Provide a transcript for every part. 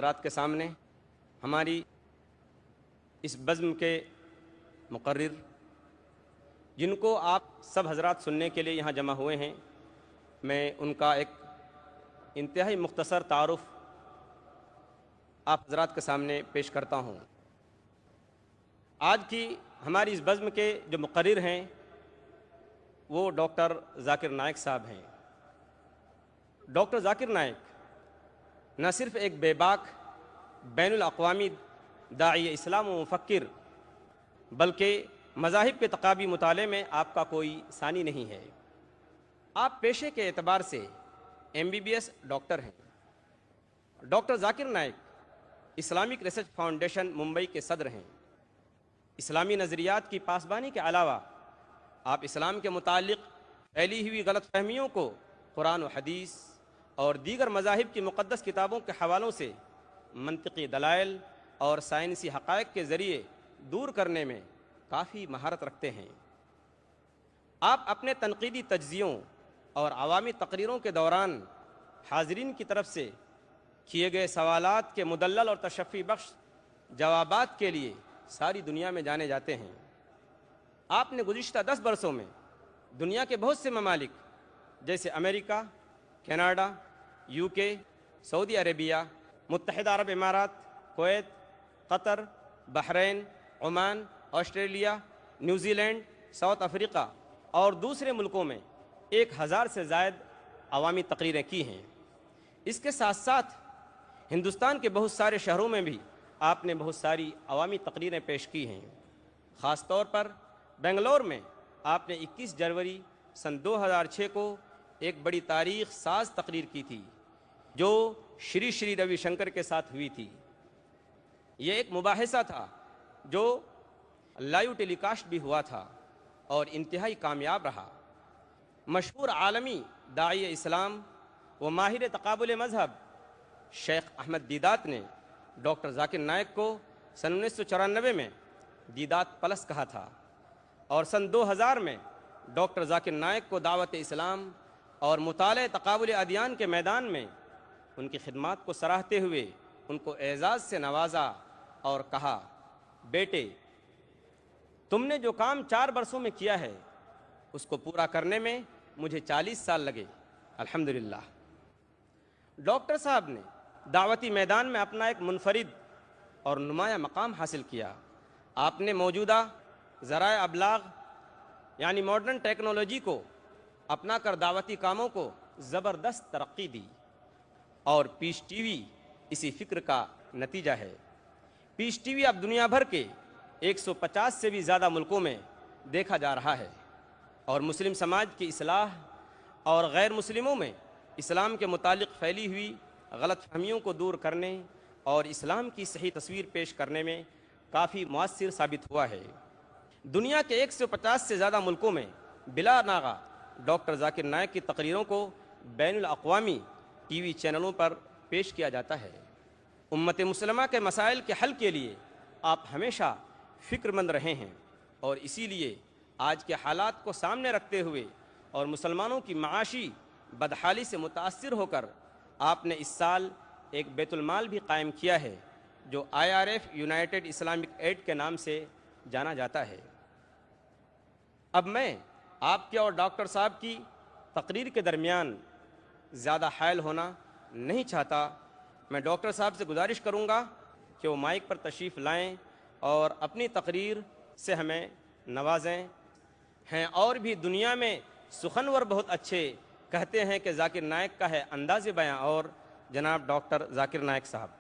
حضرات کے سامنے ہماری اس بزم کے مقرر، جن کو آپ سب حضرات سننے کے لیے یہاں جمع ہوئے ہیں، میں ان کا ایک انتہائی مختصر تعارف آپ حضرات کے سامنے پیش کرتا ہوں۔ آج کی ہماری اس بزم کے جو مقرر ہیں وہ ڈاکٹر ذاکر نائک صاحب ہیں۔ ڈاکٹر ذاکر نائک نہ صرف ایک بے باک بین الاقوامی داعی اسلام و مفکر، بلکہ مذاہب کے تقابی مطالعے میں آپ کا کوئی ثانی نہیں ہے۔ آپ پیشے کے اعتبار سے MBBS ڈاکٹر ہیں۔ Doctor Zakir Naik Islamic Research Foundation Mumbai کے صدر ہیں۔ اسلامی نظریات کی پاسبانی کے علاوہ آپ اسلام کے متعلق پھیلی ہوئی غلط فہمیوں کو قرآن و حدیث اور دیگر مذاہب کی مقدس کتابوں کے حوالوں سے منطقی دلائل اور سائنسی حقائق کے ذریعے دور کرنے میں کافی مہارت رکھتے ہیں۔ آپ اپنے تنقیدی تجزیوں اور عوامی تقریروں کے دوران حاضرین کی طرف سے کیے گئے سوالات کے مدلل اور تشفی بخش جوابات کے لیے ساری دنیا میں جانے جاتے ہیں۔ آپ نے گزشتہ 10 برسوں میں دنیا کے بہت سے ممالک جیسے امریکہ، کینیڈا، UK، سعودی عربیہ، متحدہ عرب امارات، کویت، قطر، بحرین، عمان، Australia, New Zealand, South Africa اور دوسرے ملکوں میں 1000 سے زائد عوامی تقریریں کی ہیں۔ اس کے ساتھ ساتھ ہندوستان کے بہت سارے شہروں میں بھی آپ نے بہت ساری عوامی تقریریں پیش کی ہیں۔ خاص طور پر بنگلور میں آپ نے 21 جنوری سن 2006 کو ایک بڑی تاریخ ساز تقریر کی تھی جو شری شری روی شنکر کے ساتھ ہوئی تھی۔ یہ ایک مباحثہ تھا جو لائیو ٹیلی کاسٹ بھی ہوا تھا اور انتہائی کامیاب رہا۔ مشہور عالمی داعی اسلام و ماہر تقابل مذہب شیخ احمد دیدات نے ڈاکٹر ذاکر نائک کو سن 1994 میں دیدات پلس کہا تھا، اور سن 2000 میں ڈاکٹر ذاکر نائک کو دعوت اسلام اور مطالعہ تقابل ادیان کے میدان میں ان کی خدمات کو سراہتے ہوئے ان کو اعزاز سے نوازا اور کہا، بیٹے تم نے جو کام 4 برسوں میں کیا ہے اس کو پورا کرنے میں مجھے 40 سال لگے، الحمدللہ۔ ڈاکٹر صاحب نے دعوتی میدان میں اپنا ایک منفرد اور نمایاں مقام حاصل کیا۔ آپ نے موجودہ ذرائع ابلاغ یعنی ماڈرن ٹیکنالوجی کو اپنا کر دعوتی کاموں کو زبردست ترقی دی، اور پیس ٹی وی اسی فکر کا نتیجہ ہے۔ پیس ٹی وی اب دنیا بھر کے 150 سے بھی زیادہ ملکوں میں دیکھا جا رہا ہے، اور مسلم سماج کی اصلاح اور غیر مسلموں میں اسلام کے متعلق پھیلی ہوئی غلط فہمیوں کو دور کرنے اور اسلام کی صحیح تصویر پیش کرنے میں کافی مؤثر ثابت ہوا ہے۔ دنیا کے 150 سے زیادہ ملکوں میں بلا ناغہ ڈاکٹر ذاکر نائک کی تقریروں کو بین الاقوامی ٹی وی چینلوں پر پیش کیا جاتا ہے۔ امت مسلمہ کے مسائل کے حل کے لیے آپ ہمیشہ فکر مند رہے ہیں، اور اسی لیے آج کے حالات کو سامنے رکھتے ہوئے اور مسلمانوں کی معاشی بدحالی سے متاثر ہو کر آپ نے اس سال ایک بیت المال بھی قائم کیا ہے جو IRF یونائٹڈ اسلامک ایڈ کے نام سے جانا جاتا ہے۔ اب میں آپ کے اور ڈاکٹر صاحب کی تقریر کے درمیان زیادہ حائل ہونا نہیں چاہتا۔ میں ڈاکٹر صاحب سے گزارش کروں گا کہ وہ مائک پر تشریف لائیں اور اپنی تقریر سے ہمیں نوازیں۔ ہیں اور بھی دنیا میں سخنور بہت اچھے، کہتے ہیں کہ ذاکر نائک کا ہے انداز بیاں، اور جناب ڈاکٹر ذاکر نائک صاحب۔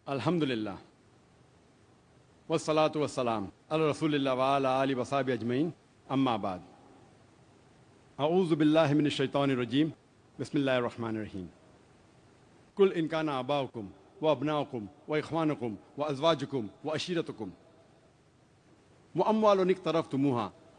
الحمدللہ والصلاة والسلام علی رسول اللہ وعلی آلہ وصحبہ اجمعین، اما بعد۔ اعوذ باللہ من الشیطان الرجیم، بسم اللہ الرحمن الرحیم۔ قل ان کان آباؤکم وابناؤکم واخوانکم وازواجکم وعشیرتکم واموال اقترفتموها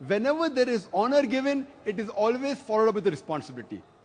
whenever there is honor given, it is always followed up with responsibility.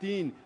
3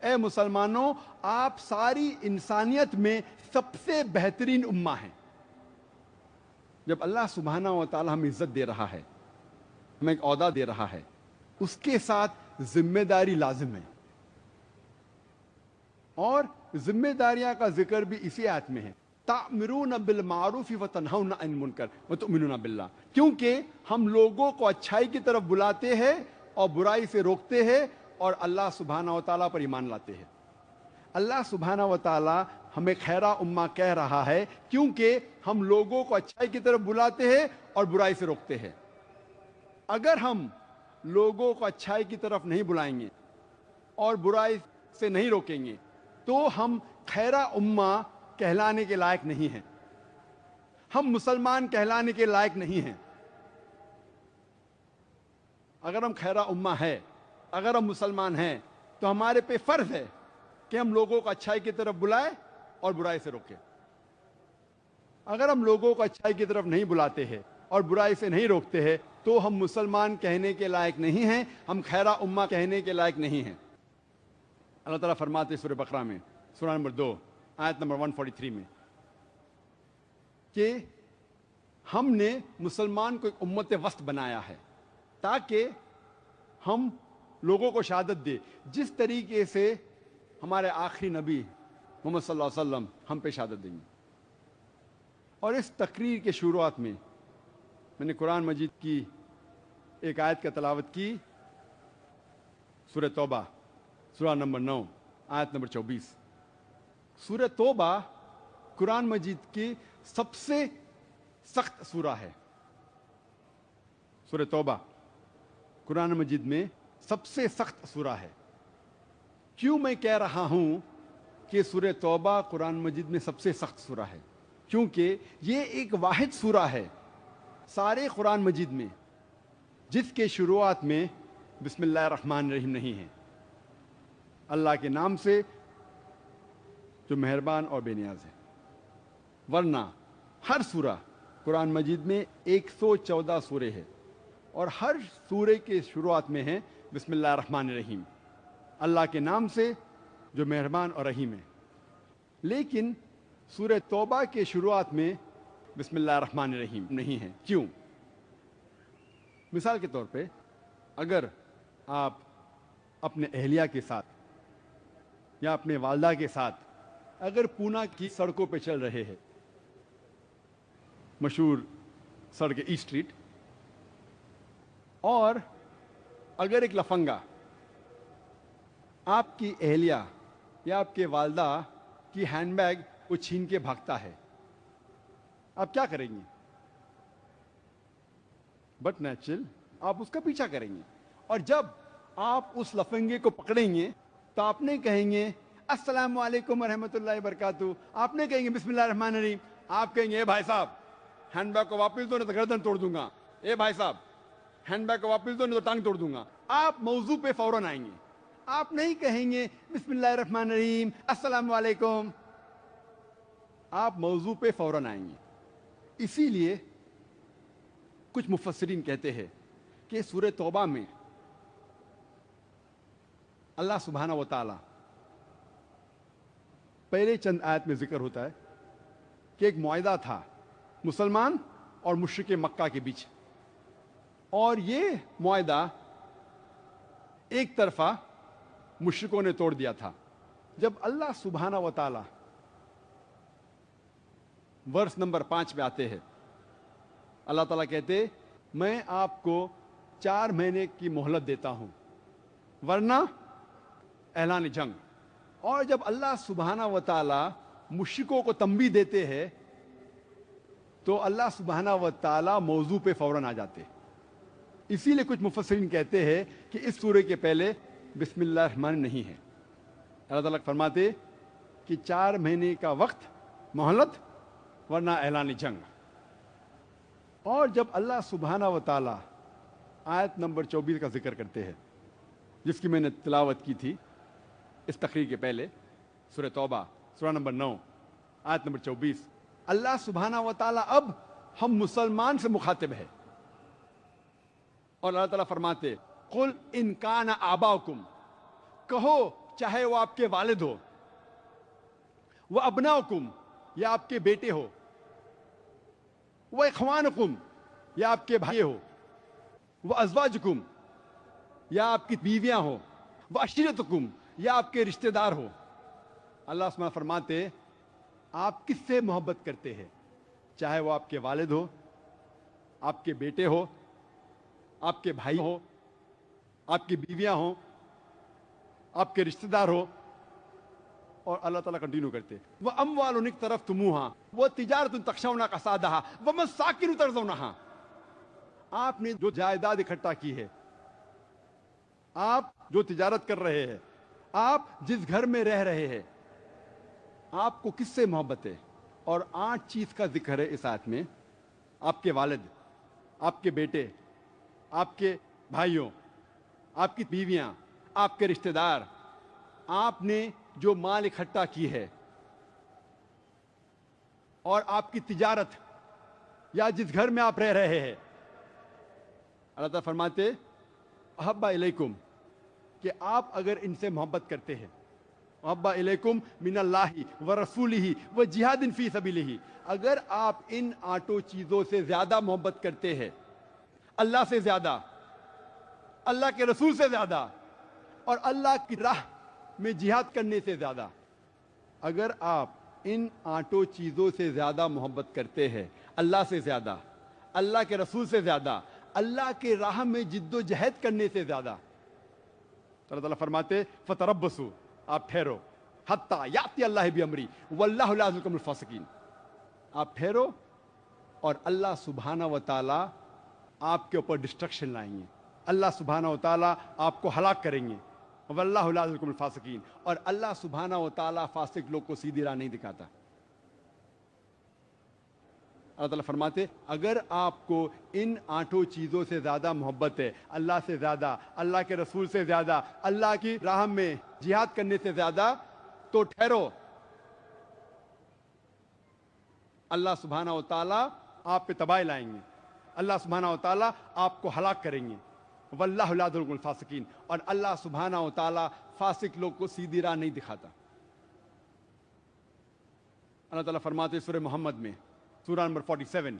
اے مسلمانوں آپ ساری انسانیت میں سب سے بہترین امہ ہیں۔ جب اللہ سبحانہ و تعالی ہمیں عزت دے رہا ہے، ہمیں ایک عہدہ دے رہا ہے، اس کے ساتھ ذمہ داری لازم ہے، اور ذمہ داریاں کا ذکر بھی اسی آیت میں ہے، تأمرون بالمعروف وتنہون عن المنکر وتؤمنون باللہ، کیونکہ ہم لوگوں کو اچھائی کی طرف بلاتے ہیں اور برائی سے روکتے ہیں اور اللہ سبحانہ و تعالیٰ پر ایمان لاتے ہیں۔ اللہ سبحانہ و تعالیٰ ہمیں خیرہ امہ کہہ رہا ہے کیونکہ ہم لوگوں کو اچھائی کی طرف بلاتے ہیں اور برائی سے روکتے ہیں۔ اگر ہم لوگوں کو اچھائی کی طرف نہیں بلائیں گے اور برائی سے نہیں روکیں گے تو ہم خیرہ امہ کہلانے کے لائق نہیں ہیں، ہم مسلمان کہلانے کے لائق نہیں ہیں۔ اگر ہم خیرہ امہ ہے، اگر ہم مسلمان ہیں تو ہمارے پہ فرض ہے کہ ہم لوگوں کو اچھائی کی طرف بلائیں اور برائی سے روکیں۔ اگر ہم لوگوں کو اچھائی کی طرف نہیں بلاتے ہیں اور برائی سے نہیں روکتے ہیں تو ہم مسلمان کہنے کے لائق نہیں ہیں، ہم خیرہ امہ کہنے کے لائق نہیں ہیں۔ اللہ تعالیٰ فرماتے ہیں سورہ بقرہ میں، سورہ نمبر 2 آیت نمبر 143 میں کہ ہم نے مسلمان کو ایک امت وسط بنایا ہے تاکہ ہم لوگوں کو شہادت دے جس طریقے سے ہمارے آخری نبی محمد صلی اللہ علیہ وسلم ہم پہ شہادت دیں گے۔ اور اس تقریر کے شروعات میں نے قرآن مجید کی ایک آیت کا تلاوت کی، سورہ توبہ سورہ نمبر 9 آیت نمبر 24۔ سورہ توبہ قرآن مجید کی سب سے سخت سورہ ہے۔ سورہ توبہ قرآن مجید میں سب سے سخت سورہ ہے۔ کیوں میں کہہ رہا ہوں کہ سورہ توبہ قرآن مجید میں سب سے سخت سورہ ہے؟ کیونکہ یہ ایک واحد سورہ ہے سارے قرآن مجید میں جس کے شروعات میں بسم اللہ الرحمن الرحیم نہیں ہے، اللہ کے نام سے جو مہربان اور بے نیاز ہے۔ ورنہ ہر سورہ قرآن مجید میں 114 سورے ہیں اور ہر سورے کے شروعات میں ہے بسم اللہ الرحمن الرحیم، اللہ کے نام سے جو مہربان اور رحیم ہے۔ لیکن سورہ توبہ کے شروعات میں بسم اللہ الرحمن الرحیم نہیں ہے۔ کیوں؟ مثال کے طور پہ اگر آپ اپنے اہلیہ کے ساتھ یا اپنے والدہ کے ساتھ اگر پونا کی سڑکوں پہ چل رہے ہیں، مشہور سڑک ای اسٹریٹ، اور اگر ایک لفنگا آپ کی اہلیہ یا آپ کے والدہ کی ہینڈ بیگ کو چھین کے بھاگتا ہے، آپ کیا کریں گے؟ بٹ نیچرل آپ اس کا پیچھا کریں گے، اور جب آپ اس لفنگے کو پکڑیں گے تو آپ نے کہیں گے السلام علیکم ورحمۃ اللہ وبرکاتہ، آپ نے کہیں گے بسم اللہ الرحمن الرحیم، آپ کہیں گے اے بھائی صاحب ہینڈ بیگ کو واپس دو نہیں تو گردن توڑ دوں گا، اے بھائی صاحب ہینڈ بیگ کو واپس دو نہیں تو ٹانگ توڑ دوں گا۔ آپ موضوع پہ فوراً آئیں گے، آپ نہیں کہیں گے بسم اللہ الرحمن الرحیم السلام علیکم، آپ موضوع پہ فوراً آئیں گے۔ اسی لیے کچھ مفسرین کہتے ہیں کہ سورہ توبہ میں اللہ سبحانہ و تعالی پہلے چند آیت میں ذکر ہوتا ہے کہ ایک معاہدہ تھا مسلمان اور مشرک مکہ کے بیچ، اور یہ معاہدہ ایک طرفہ مشرکوں نے توڑ دیا تھا۔ جب اللہ سبحانہ و تعالی ورس نمبر 5 میں آتے ہیں، اللہ تعالیٰ کہتے میں آپ کو 4 مہینے کی مہلت دیتا ہوں ورنہ اعلان جنگ۔ اور جب اللہ سبحانہ و تعالی مشرکوں کو تنبیہ دیتے ہیں تو اللہ سبحانہ و تعالی موضوع پہ فوراً آ جاتے۔ اسی لیے کچھ مفسرین کہتے ہیں کہ اس سورے کے پہلے بسم اللہ الرحمن نہیں ہے۔ اللہ تعالیٰ فرماتے کہ 4 مہینے کا وقت مہلت ورنہ اعلان جنگ۔ اور جب اللہ سبحانہ و تعالی آیت نمبر 24 کا ذکر کرتے ہیں جس کی میں نے تلاوت کی تھی اس تقریر کے پہلے، سورہ توبہ سورہ نمبر 9 آیت نمبر 24، اللہ سبحانہ و تعالی اب ہم مسلمان سے مخاطب ہے۔ اور اللہ تعالیٰ فرماتے قل ان کان آباؤکم، کہو چاہے وہ آپ کے والد ہو، وہ ابناؤکم یا آپ کے بیٹے ہو، وہ اخوانکم یا آپ کے بھائی ہو، وہ ازواجکم یا آپ کی بیویاں ہو، وہ عشیرتکم یا آپ کے رشتہ دار ہو۔ اللہ سبحانہ فرماتے آپ کس سے محبت کرتے ہیں، چاہے وہ آپ کے والد ہو، آپ کے بیٹے ہو، آپ کے بھائی ہو، آپ کی بیویاں ہوں، آپ کے رشتہ دار ہو۔ اور اللہ تعالیٰ کنٹینیو کرتے وہ اموال اقترفتموہا وہ تجارت تخشون کسادہا ومساکن ترضونہا، آپ نے جو جائیداد اکٹھا کی ہے، آپ جو تجارت کر رہے ہیں، آپ جس گھر میں رہ رہے ہیں، آپ کو کس سے محبت ہے؟ اور 8 چیز کا ذکر ہے اس آیت میں، آپ کے والد، آپ کے بیٹے، آپ کے بھائیوں، آپ کی بیویاں، آپ کے رشتہ دار، آپ نے جو مال اکٹھا کی ہے، اور آپ کی تجارت یا جس گھر میں آپ رہ رہے ہیں۔ اللہ تعالیٰ فرماتے احب الیکم کہ آپ اگر ان سے محبت کرتے ہیں، احب الیکم من اللہ و رسولہ و جہاد فی سبیلہ، اگر آپ ان 8 چیزوں سے زیادہ محبت کرتے ہیں، اللہ سے زیادہ، اللہ کے رسول سے زیادہ، اور اللہ کی راہ میں جہاد کرنے سے زیادہ، اگر آپ ان 8 چیزوں سے زیادہ محبت کرتے ہیں، اللہ سے زیادہ، اللہ کے رسول سے زیادہ، اللہ کے راہ میں جد و جہد کرنے سے زیادہ، تو اللہ تعالیٰ فرماتے فتربصوا، آپ ٹھہرو، حتی یاتی اللہ بامری واللہ لا یہدی القوم الفاسقین، آپ ٹھہرو اور اللہ سبحانہ و تعالیٰ آپ کے اوپر ڈسٹرکشن لائیں گے، اللہ سبحانہ و تعالیٰ آپ کو ہلاک کریں گے، واللہ لا یہدی القوم الفاسقین، اور اللہ سبحانہ و تعالیٰ فاسق لوگ کو سیدھی راہ نہیں دکھاتا۔ اللہ تعالیٰ فرماتے اگر آپ کو ان 8 چیزوں سے زیادہ محبت ہے، اللہ سے زیادہ، اللہ کے رسول سے زیادہ، اللہ کی راہ میں جہاد کرنے سے زیادہ، تو ٹھہرو، اللہ سبحانہ و تعالیٰ آپ پہ تباہی لائیں گے، اللہ سبحانہ و تعالیٰ آپ کو ہلاک کریں گے، واللہ لا یہدی القوم الفاسقین، اور اللہ سبحانہ و تعالیٰ فاسق لوگ کو سیدھی راہ نہیں دکھاتا۔ اللہ تعالیٰ فرماتے سورہ محمد میں، سورہ نمبر 47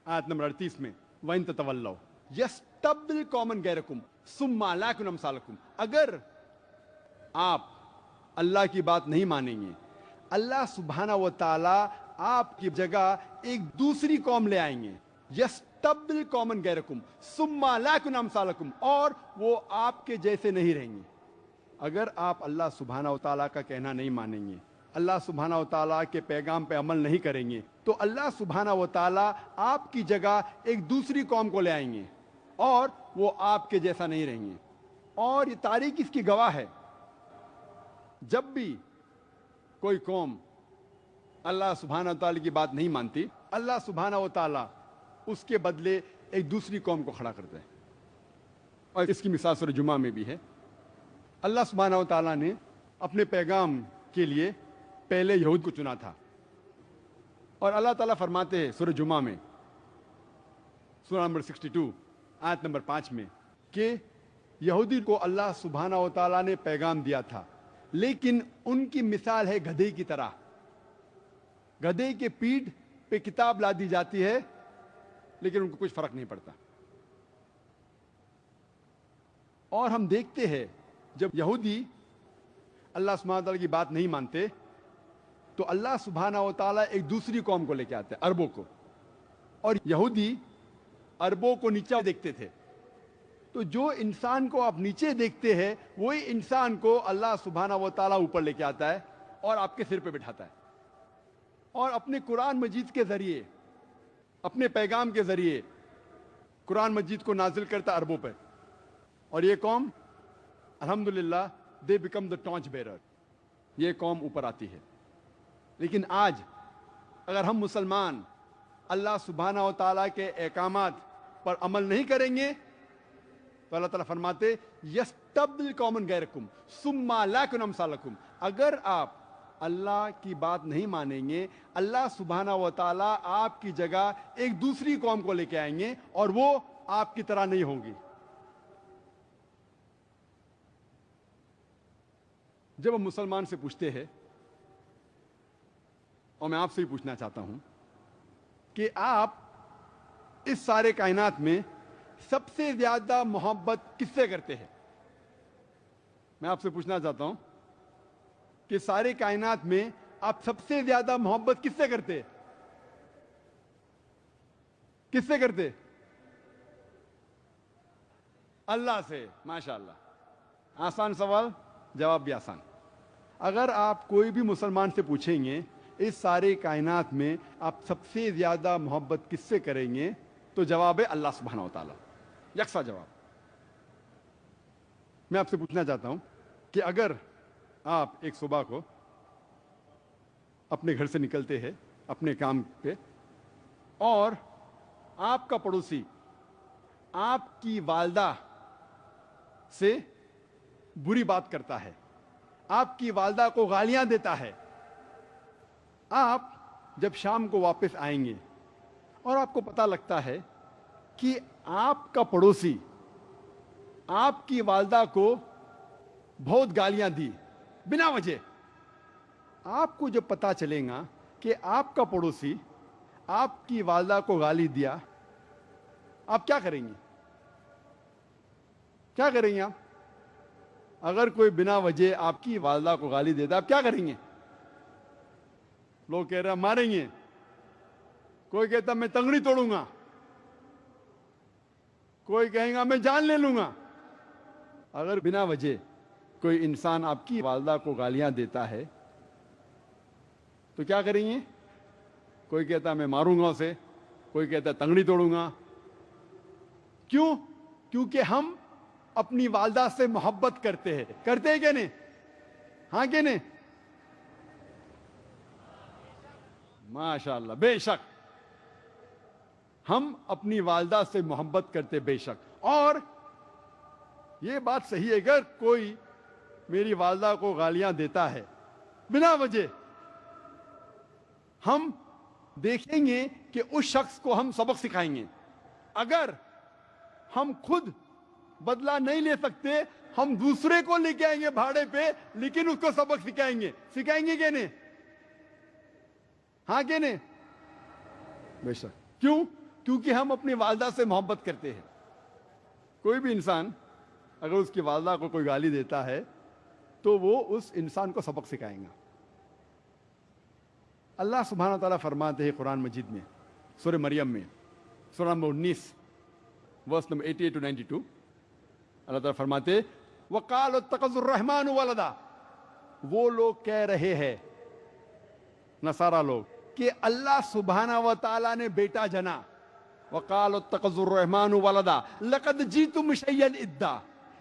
آیت نمبر 38 میں، وَإِن تَتَوَلَّوْا يَسْتَبْدِلْ قَوْمًا غَيْرَكُمْ ثُمَّ لَا يَكُونُوا أَمْثَالَكُمْ، اگر آپ اللہ کی بات نہیں مانیں گے، اللہ سبحانہ و تعالیٰ آپ کی جگہ ایک دوسری قوم لے آئیں گے، یستبدل قوما غیرکم ثم لا یکونوا امثالکم، اور وہ آپ کے جیسے نہیں رہیں گے۔ اگر آپ اللہ سبحانہ و تعالیٰ کا کہنا نہیں مانیں گے، اللہ سبحانہ و تعالیٰ کے پیغام پہ عمل نہیں کریں گے، تو اللہ سبحانہ و تعالیٰ آپ کی جگہ ایک دوسری قوم کو لے آئیں گے اور وہ آپ کے جیسا نہیں رہیں گے۔ اور یہ تاریخ اس کی گواہ ہے، جب بھی کوئی قوم اللہ سبحانہ و تعالیٰ کی بات نہیں مانتی، اللہ سبحانہ و تعالیٰ اس کے بدلے ایک دوسری قوم کو کھڑا کرتا ہے۔ اور اس کی مثال سورہ جمعہ میں بھی ہے، اللہ سبحانہ و تعالیٰ نے اپنے پیغام کے لیے پہلے یہود کو چنا تھا، اور اللہ تعالیٰ فرماتے ہیں سورہ جمعہ میں، سورہ نمبر 62 آیت نمبر 5 میں، کہ یہودی کو اللہ سبحانہ و تعالیٰ نے پیغام دیا تھا، لیکن ان کی مثال ہے گدھے کی طرح، گدھے کے پیٹھ پہ کتاب لا دی جاتی ہے لیکن ان کو کچھ فرق نہیں پڑتا۔ اور ہم دیکھتے ہیں جب یہودی اللہ سبحانہ و تعالیٰ کی بات نہیں مانتے تو اللہ سبحانہ و تعالیٰ ایک دوسری قوم کو لے کے آتے ہیں، عربوں کو، اور یہودی عربوں کو نیچا دیکھتے تھے، تو جو انسان کو آپ نیچے دیکھتے ہیں وہی انسان کو اللہ سبحانہ و تعالیٰ اوپر لے کے آتا ہے اور آپ کے سر پہ بٹھاتا ہے، اور اپنے قرآن مجید کے ذریعے، اپنے پیغام کے ذریعے قرآن مجید کو نازل کرتا عربوں پہ، اور یہ قوم الحمدللہ they become the torch bearer, یہ قوم اوپر آتی ہے۔ لیکن آج اگر ہم مسلمان اللہ سبحانہ و تعالیٰ کے احکامات پر عمل نہیں کریں گے تو اللہ تعالیٰ فرماتے یستبدل قوما غیرکم ثم لا یکونوا امثالکم، اگر آپ اللہ کی بات نہیں مانیں گے، اللہ سبحانہ و تعالیٰ آپ کی جگہ ایک دوسری قوم کو لے کے آئیں گے اور وہ آپ کی طرح نہیں ہوں گی. جب ہم مسلمان سے پوچھتے ہیں، اور میں آپ سے ہی پوچھنا چاہتا ہوں کہ آپ اس سارے کائنات میں سب سے زیادہ محبت کس سے کرتے ہیں؟ میں آپ سے پوچھنا چاہتا ہوں کہ سارے کائنات میں آپ سب سے زیادہ محبت کس سے کرتے؟ کس سے کرتے؟ اللہ سے. ماشاء اللہ. آسان سوال، جواب بھی آسان. اگر آپ کوئی بھی مسلمان سے پوچھیں گے اس سارے کائنات میں آپ سب سے زیادہ محبت کس سے کریں گے، تو جواب ہے اللہ سبحانہ و تعالیٰ. یکساں جواب. میں آپ سے پوچھنا چاہتا ہوں کہ اگر آپ ایک صبح کو اپنے گھر سے نکلتے ہیں اپنے کام پہ، اور آپ کا پڑوسی آپ کی والدہ سے بری بات کرتا ہے، آپ کی والدہ کو گالیاں دیتا ہے، آپ جب شام کو واپس آئیں گے اور آپ کو پتہ لگتا ہے کہ آپ کا پڑوسی آپ کی والدہ کو بہت گالیاں دی بنا وجہ، آپ کو جب پتہ چلے گا کہ آپ کا پڑوسی آپ کی والدہ کو گالی دیا، آپ کیا کریں گے؟ کیا کریں گے آپ؟ اگر کوئی بنا وجہ آپ کی والدہ کو گالی دیتا، آپ کیا کریں گے؟ لوگ کہہ رہے ہیں ماریں گے، کوئی کہتا میں تنگڑی توڑوں گا، کوئی کہیں گا میں جان لے لوں گا. اگر بنا وجہ کوئی انسان آپ کی والدہ کو گالیاں دیتا ہے تو کیا کریں گے؟ کوئی کہتا میں ماروں گا اسے، کوئی کہتا تنگڑی توڑوں گا. کیوں؟ کیونکہ ہم اپنی والدہ سے محبت کرتے ہیں. کرتے ہیں کہ نہیں؟ ہاں کہ نہیں؟ ماشاء اللہ. بے شک ہم اپنی والدہ سے محبت کرتے، بے شک. اور یہ بات صحیح ہے، اگر کوئی میری والدہ کو گالیاں دیتا ہے بنا وجہ، ہم دیکھیں گے کہ اس شخص کو ہم سبق سکھائیں گے. اگر ہم خود بدلہ نہیں لے سکتے، ہم دوسرے کو لے کے آئیں گے بھاڑے پہ، لیکن اس کو سبق سکھائیں گے. سکھائیں گے کہ نہیں؟ ہاں کہ نہیں؟ بے شک. کیوں؟ کیونکہ ہم اپنی والدہ سے محبت کرتے ہیں. کوئی بھی انسان اگر اس کی والدہ کو کوئی گالی دیتا ہے تو وہ اس انسان کو سبق سکھائیں گا. اللہ سبحانہ تعالیٰ فرماتے ہیں قرآن مجید میں سورہ مریم میں سورہ نمبر 19 ورس نمبر 88 to 92. اللہ تعالیٰ فرماتے وَقَالُوا اتَّخَذَ الرَّحْمَنُ وَلَدًا. وہ لوگ کہہ رہے ہیں، نصارہ لوگ، کہ اللہ سبحانہ و تعالیٰ نے بیٹا جنا. وَقَالُوا اتَّخَذَ الرَّحْمَنُ وَلَدًا لَقَدْ جِئْتُمْ شَيْئًا إِدًّا.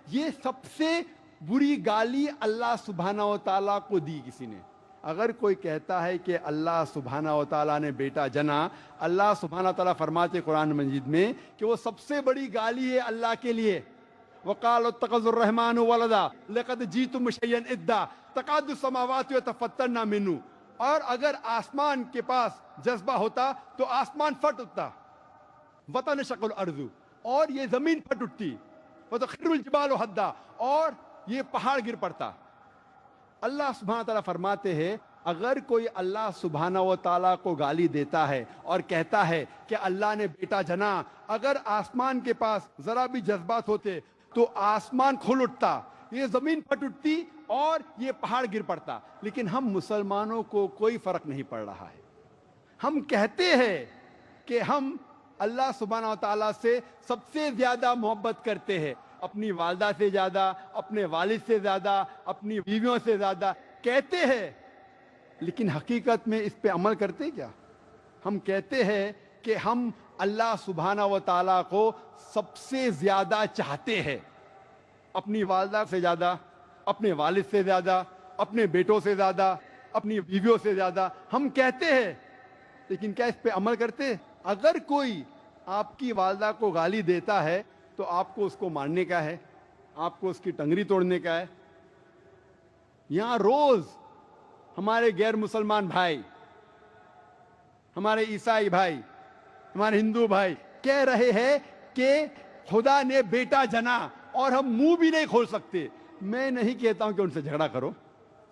یہ سب سے بری گالی اللہ سبحانہ و تعالیٰ کو دی کسی نے. اگر کوئی کہتا ہے کہ اللہ سبحانہ و تعالیٰ نے بیٹا جنا، اللہ سبحانہ و تعالیٰ فرماتے قرآن مجید میں کہ وہ سب سے بڑی گالی ہے اللہ کے لیے. وَقَالُوا اتَّخَذَ الرَّحْمَنُ وَلَدًا لَقَدْ جِئْتُمْ شَيْئًا إِدًّا تَكَادُ السَّمَاوَاتُ يَتَفَطَّرْنَ مِنْهُ. اور اگر آسمان کے پاس جذبہ ہوتا تو آسمان پھٹ اٹھتا. وَتَنشَقُّ الْأَرْضُ. اور یہ زمین پھٹ اٹھتی. وَتَخِرُّ الْجِبَالُ هَدًّا. اور یہ پہاڑ گر پڑتا. اللہ سبحانہ تعالیٰ فرماتے ہیں اگر کوئی اللہ سبحانہ و تعالیٰ کو گالی دیتا ہے اور کہتا ہے کہ اللہ نے بیٹا جنا، اگر آسمان کے پاس ذرا بھی جذبات ہوتے تو آسمان کھل اٹھتا، یہ زمین پھٹ اٹھتی اور یہ پہاڑ گر پڑتا. لیکن ہم مسلمانوں کو کوئی فرق نہیں پڑ رہا ہے. ہم کہتے ہیں کہ ہم اللہ سبحانہ و تعالیٰ سے سب سے زیادہ محبت کرتے ہیں، اپنی والدہ سے زیادہ، اپنے والد سے زیادہ، اپنی بیویوں سے زیادہ کہتے ہیں، لیکن حقیقت میں اس پہ عمل کرتے کیا؟ ہم کہتے ہیں کہ ہم اللہ سبحانہ و تعالیٰ کو سب سے زیادہ چاہتے ہیں، اپنی والدہ سے زیادہ، اپنے والد سے زیادہ، اپنے بیٹوں سے زیادہ، اپنی بیویوں سے زیادہ ہم کہتے ہیں، لیکن کیا اس پہ عمل کرتے؟ اگر کوئی آپ کی والدہ کو گالی دیتا ہے تو آپ کو اس کو مارنے کا ہے، آپ کو اس کی ٹنگری توڑنے کا ہے. یہاں روز ہمارے غیر مسلمان بھائی، ہمارے عیسائی بھائی، ہمارے ہندو بھائی کہہ رہے ہیں کہ خدا نے بیٹا جنا اور ہم منہ بھی نہیں کھول سکتے. میں نہیں کہتا ہوں کہ ان سے جھگڑا کرو,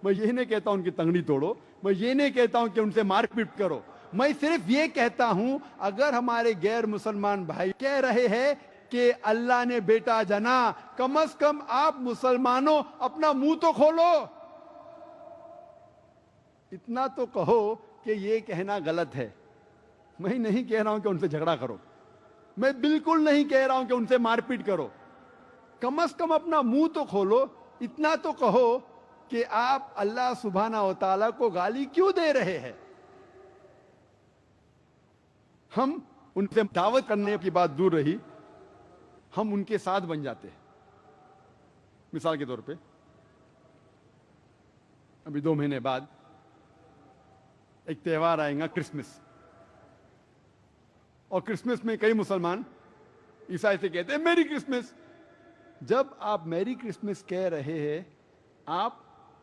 میں یہ نہیں کہتا ہوں ان کی تنگڑی توڑو, میں یہ نہیں کہتا ہوں کہ ان سے مار پیٹ کرو. میں صرف یہ کہتا ہوں اگر ہمارے غیر مسلمان بھائی کہہ رہے ہیں کہ اللہ نے بیٹا جنا, کم از کم آپ مسلمانوں اپنا منہ تو کھولو, اتنا تو کہو کہ یہ کہنا غلط ہے. میں نہیں کہہ رہا ہوں کہ ان سے جھگڑا کرو, میں بالکل نہیں کہہ رہا ہوں کہ ان سے مار پیٹ کرو, کم از کم اپنا منہ تو کھولو, اتنا تو کہو کہ آپ اللہ سبحانہ و تعالیٰ کو گالی کیوں دے رہے ہیں. ہم ان سے دعوت کرنے کی بات دور رہی, ہم ان کے ساتھ بن جاتے ہیں. مثال کے طور پہ ابھی 2 مہینے بعد ایک تہوار آئے گا, کرسمس, اور کرسمس میں کئی مسلمان عیسائی سے کہتے ہیں میری کرسمس. جب آپ میری کرسمس کہہ رہے ہیں, آپ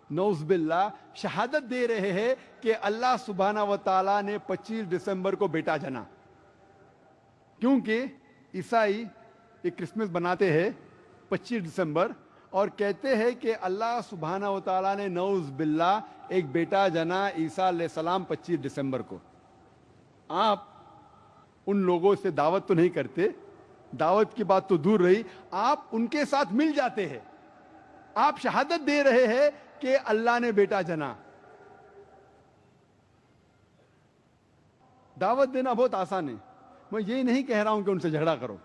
نعوذ باللہ شہادت دے رہے ہیں کہ اللہ سبحانہ و تعالیٰ نے 25 دسمبر کو بیٹا جنا, کیونکہ عیسائی ایک کرسمس بناتے ہیں 25 دسمبر اور کہتے ہیں کہ اللہ سبحانہ و تعالیٰ نے نعوذ باللہ ایک بیٹا جنا عیسیٰ علیہ السلام 25 دسمبر کو. آپ ان لوگوں سے دعوت تو نہیں کرتے, دعوت کی بات تو دور رہی, آپ ان کے ساتھ مل جاتے ہیں, آپ شہادت دے رہے ہیں کہ اللہ نے بیٹا جنا. دعوت دینا بہت آسان ہے, میں یہ نہیں کہہ رہا ہوں کہ ان سے جھگڑا کرو,